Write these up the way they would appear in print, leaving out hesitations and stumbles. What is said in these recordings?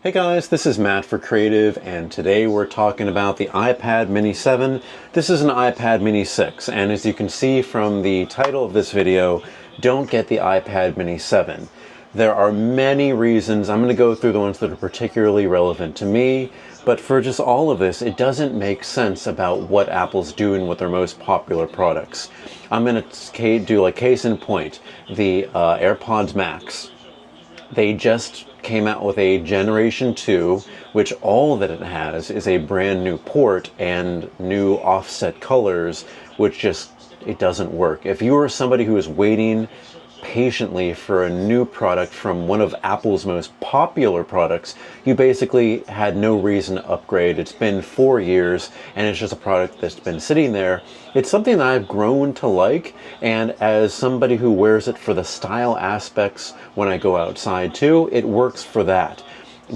Hey guys, this is Matt for Creative, and today we're talking about the iPad Mini 7. This is an iPad Mini 6, and as you can see from the title of this video, don't get the iPad Mini 7. There are many reasons. I'm going to go through the ones that are particularly relevant to me, but for just all of this, it doesn't make sense about what Apple's doing with their most popular products. I'm going to do like case in point, the AirPods Max. They just came out with a Generation 2, which all that it has is a brand new port and new offset colors, which just, it doesn't work. If you are somebody who is waiting patiently for a new product from one of Apple's most popular products, you basically had no reason to upgrade. It's been 4 years and it's just a product that's been sitting there. It's something that I've grown to like, and as somebody who wears it for the style aspects when I go outside too, it works for that.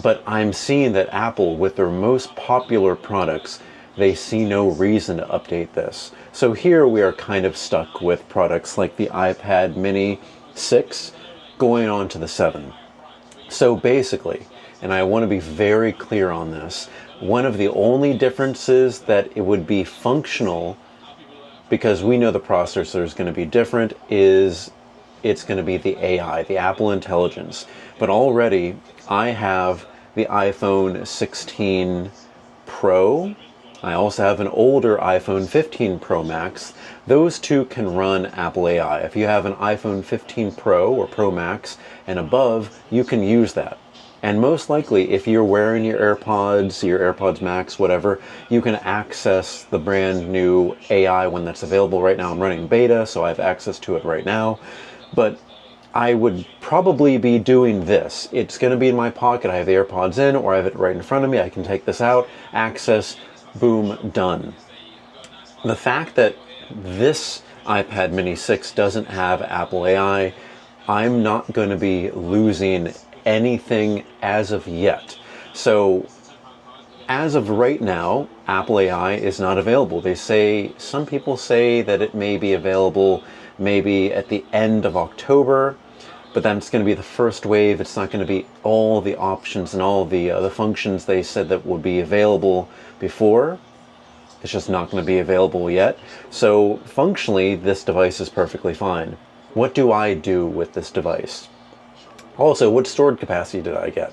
But I'm seeing that Apple, with their most popular products, they see no reason to update this. So here we are kind of stuck with products like the iPad Mini 6 going on to the 7. So basically, and I want to be very clear on this, one of the only differences that it would be functional, because we know the processor is going to be different, is it's going to be the AI, the Apple Intelligence. But already I have the iPhone 16 Pro. I also have an older iPhone 15 Pro Max. Those two can run Apple AI. If you have an iPhone 15 Pro or Pro Max and above, you can use that. And most likely, if you're wearing your AirPods Max, whatever, you can access the brand new AI one that's available right now. I'm running beta, so I have access to it right now. But I would probably be doing this. It's going to be in my pocket. I have the AirPods in, or I have it right in front of me. I can take this out, access, boom, done. The fact that this iPad Mini 6 doesn't have Apple AI, I'm not going to be losing anything as of yet. So as of right now, Apple AI is not available. Some people say that it may be available maybe at the end of October, but that's going to be the first wave. It's not going to be all the options and all the functions they said that would be available before. It's just not going to be available yet. So functionally, this device is perfectly fine. What do I do with this device? Also, what storage capacity did I get?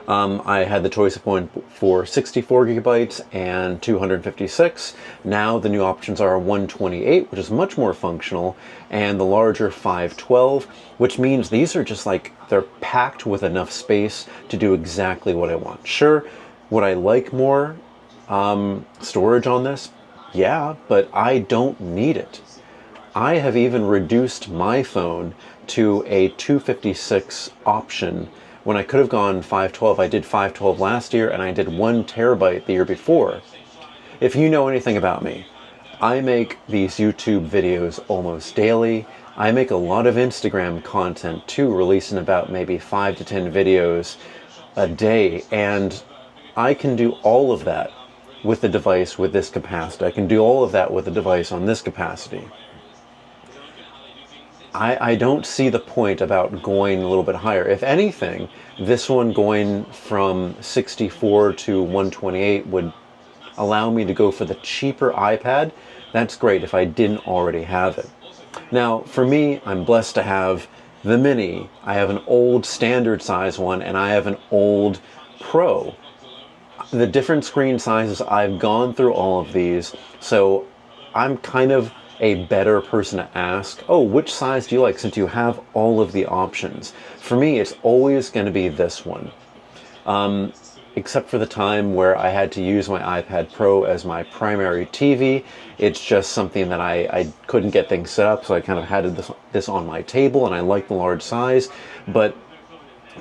I had the choice of going for 64 gigabytes and 256. Now the new options are 128, which is much more functional, and the larger 512, which means these are just like, they're packed with enough space to do exactly what I want. Sure, would I like more storage on this? Yeah, but I don't need it. I have even reduced my phone to a 256 option when I could have gone 512. I did 512 last year, and I did 1 terabyte the year before. If you know anything about me, I make these YouTube videos almost daily. I make a lot of Instagram content too, releasing about maybe 5 to 10 videos a day, and I can do all of that with the device with this capacity. I can do all of that with the device on this capacity. I don't see the point about going a little bit higher. If anything, this one going from 64 to 128 would allow me to go for the cheaper iPad. That's great if I didn't already have it. Now, for me, I'm blessed to have the Mini. I have an old standard size one, and I have an old Pro. The different screen sizes, I've gone through all of these, so I'm kind of a better person to ask, oh, which size do you like, since you have all of the options. For me, it's always going to be this one. Except for the time where I had to use my iPad Pro as my primary TV. It's just something that I couldn't get things set up, so I kind of had this on my table, and I like the large size. But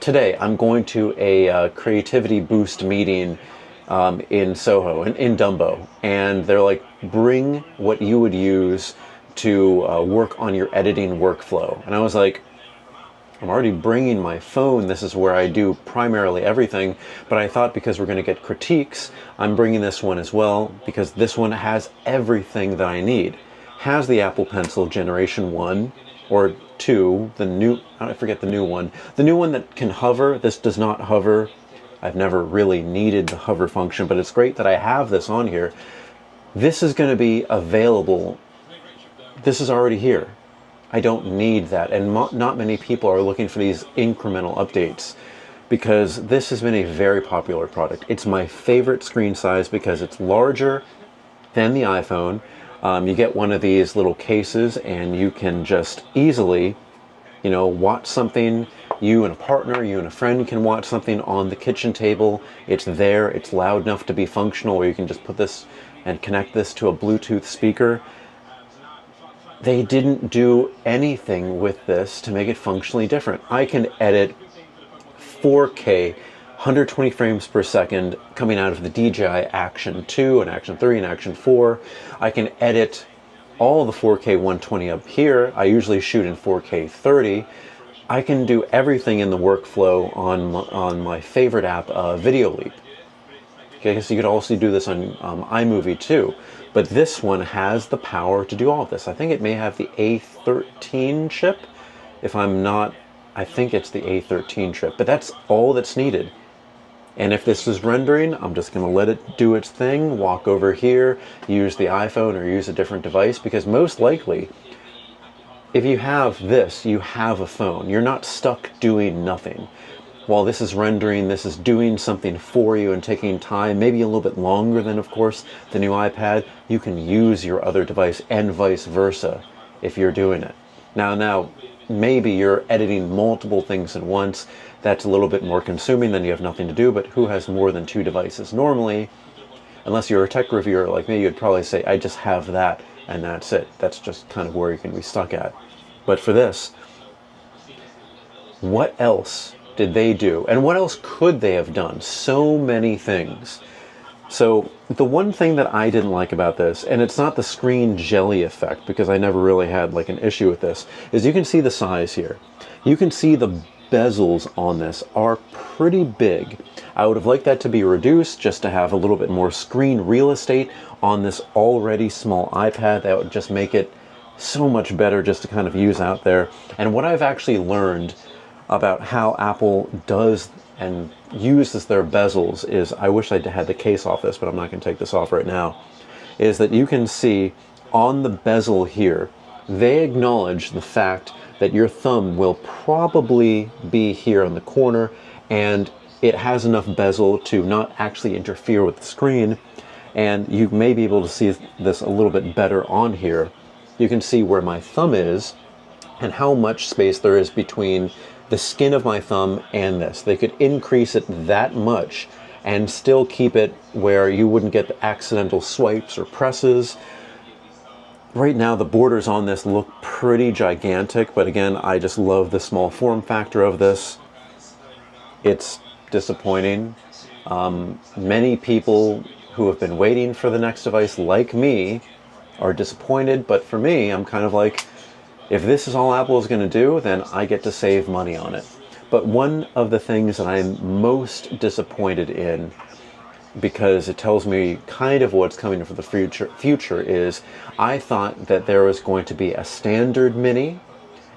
today, I'm going to a Creativity Boost meeting in Soho, in Dumbo, and they're like, bring what you would use to work on your editing workflow. And I was like, I'm already bringing my phone. This is where I do primarily everything, but I thought because we're going to get critiques, I'm bringing this one as well, because this one has everything that I need. Has the Apple Pencil Generation 1 or 2, the new, I forget the new one that can hover. This does not hover. I've never really needed the hover function, but it's great that I have this on here. This is going to be available. This is already here. I don't need that, and not many people are looking for these incremental updates, because this has been a very popular product. It's my favorite screen size because it's larger than the iPhone. You get one of these little cases and you can just easily, you know, watch something. You and a partner, you and a friend can watch something on the kitchen table. It's there, it's loud enough to be functional, or you can just put this and connect this to a Bluetooth speaker. They didn't do anything with this to make it functionally different. I can edit 4K, 120 frames per second coming out of the DJI Action 2 and Action 3 and Action 4. I can edit all of the 4K 120 up here. I usually shoot in 4K 30. I can do everything in the workflow on my favorite app, Video Leap. Okay, I guess you could also do this on iMovie too, but this one has the power to do all of this. I think it may have the A13 chip. If I'm not, I think it's the A13 chip, but that's all that's needed. And if this is rendering, I'm just going to let it do its thing, walk over here, use the iPhone or use a different device, because most likely, if you have this, you have a phone. You're not stuck doing nothing. While this is rendering, this is doing something for you and taking time, maybe a little bit longer than, of course, the new iPad. You can use your other device and vice versa if you're doing it. Now, maybe you're editing multiple things at once. That's a little bit more consuming, then you have nothing to do, but who has more than 2 devices? Normally, unless you're a tech reviewer like me, you'd probably say, I just have that and that's it. That's just kind of where you can be stuck at. But for this, what else did they do? And what else could they have done? So many things. So the one thing that I didn't like about this, and it's not the screen jelly effect, because I never really had like an issue with this, is you can see the size here. You can see the bezels on this are pretty big. I would have liked that to be reduced just to have a little bit more screen real estate on this already small iPad. That would just make it so much better just to kind of use out there. And what I've actually learned about how Apple does and uses their bezels is, I wish I had the case off this, but I'm not going to take this off right now, is that you can see on the bezel here, they acknowledge the fact that your thumb will probably be here on the corner, and it has enough bezel to not actually interfere with the screen, and you may be able to see this a little bit better on here. You can see where my thumb is and how much space there is between the skin of my thumb and this. They could increase it that much and still keep it where you wouldn't get the accidental swipes or presses. Right now the borders on this look pretty gigantic, but again, I just love the small form factor of this. It's disappointing. Many people who have been waiting for the next device, like me, are disappointed, but for me, I'm kind of like, if this is all Apple is going to do, then I get to save money on it. But one of the things that I'm most disappointed in, because it tells me kind of what's coming for the future, is I thought that there was going to be a standard mini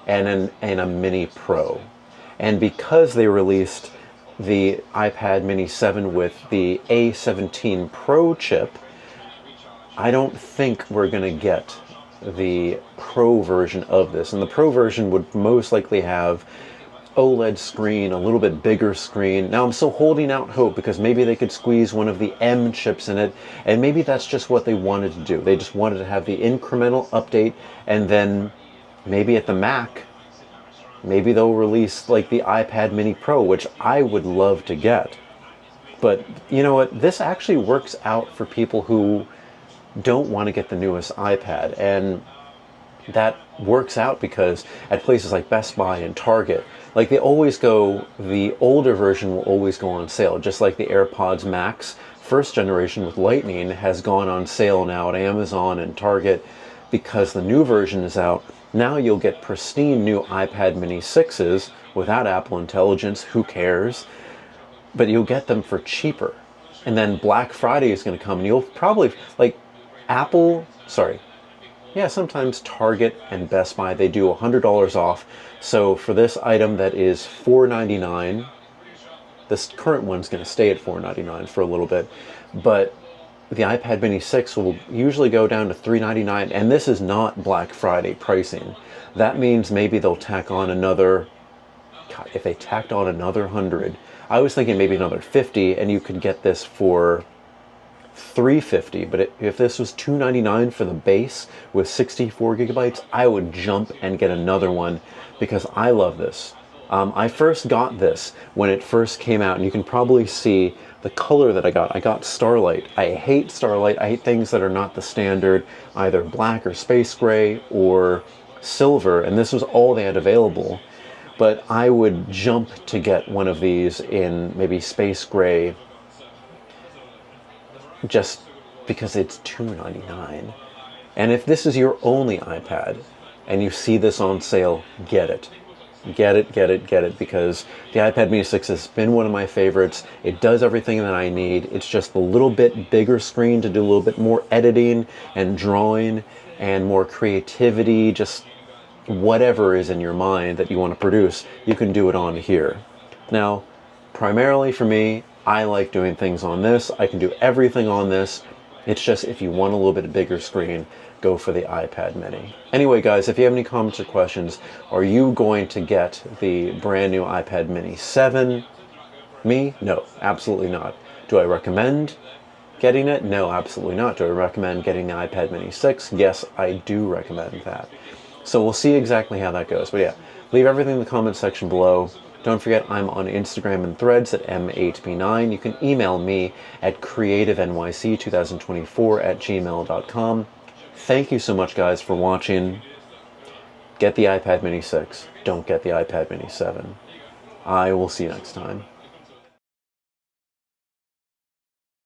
and a mini Pro. And because they released the iPad mini 7 with the A17 Pro chip, I don't think we're going to get the Pro version of this. And the Pro version would most likely have OLED screen, a little bit bigger screen. Now I'm still holding out hope, because maybe they could squeeze one of the M chips in it, and maybe that's just what they wanted to do. They just wanted to have the incremental update, and then maybe at the Mac, maybe they'll release like the iPad mini Pro, which I would love to get. But you know what? This actually works out for people who don't want to get the newest iPad, and that works out because at places like Best Buy and Target, like they always go, the older version will always go on sale, just like the AirPods Max first generation with Lightning has gone on sale now at Amazon and Target because the new version is out. Now you'll get pristine new iPad mini 6s without Apple Intelligence, who cares, but you'll get them for cheaper. And then Black Friday is going to come, and you'll probably, like, sometimes Target and Best Buy, they do $100 off. So for this item that is $4.99, This current one's going to stay at $499 for a little bit, but the iPad mini 6 will usually go down to $399, and this is not Black Friday pricing. That means maybe they'll tack on another, God, if they tacked on another 100, I was thinking maybe another 50, and you could get this for $350. But if this was $299 for the base with 64 gigabytes, I would jump and get another one because I love this. I first got this when it first came out, and you can probably see the color that I got. I got Starlight. I hate Starlight. I hate things that are not the standard, either black or space gray or silver, and this was all they had available. But I would jump to get one of these in maybe space gray just because it's $299. And if this is your only iPad and you see this on sale, get it. Get it, get it, get it, because the iPad mini 6 has been one of my favorites. It does everything that I need. It's just a little bit bigger screen to do a little bit more editing and drawing and more creativity, just whatever is in your mind that you want to produce, you can do it on here. Now, primarily for me, I like doing things on this. I can do everything on this. It's just if you want a little bit bigger screen, go for the iPad mini. Anyway, guys, if you have any comments or questions, are you going to get the brand new iPad mini 7? Me? No, absolutely not. Do I recommend getting it? No, absolutely not. Do I recommend getting the iPad mini 6? Yes, I do recommend that. So we'll see exactly how that goes. But yeah, leave everything in the comments section below. Don't forget, I'm on Instagram and Threads at M8B9. You can email me at creativenyc2024@gmail.com. Thank you so much, guys, for watching. Get the iPad mini 6. Don't get the iPad mini 7. I will see you next time.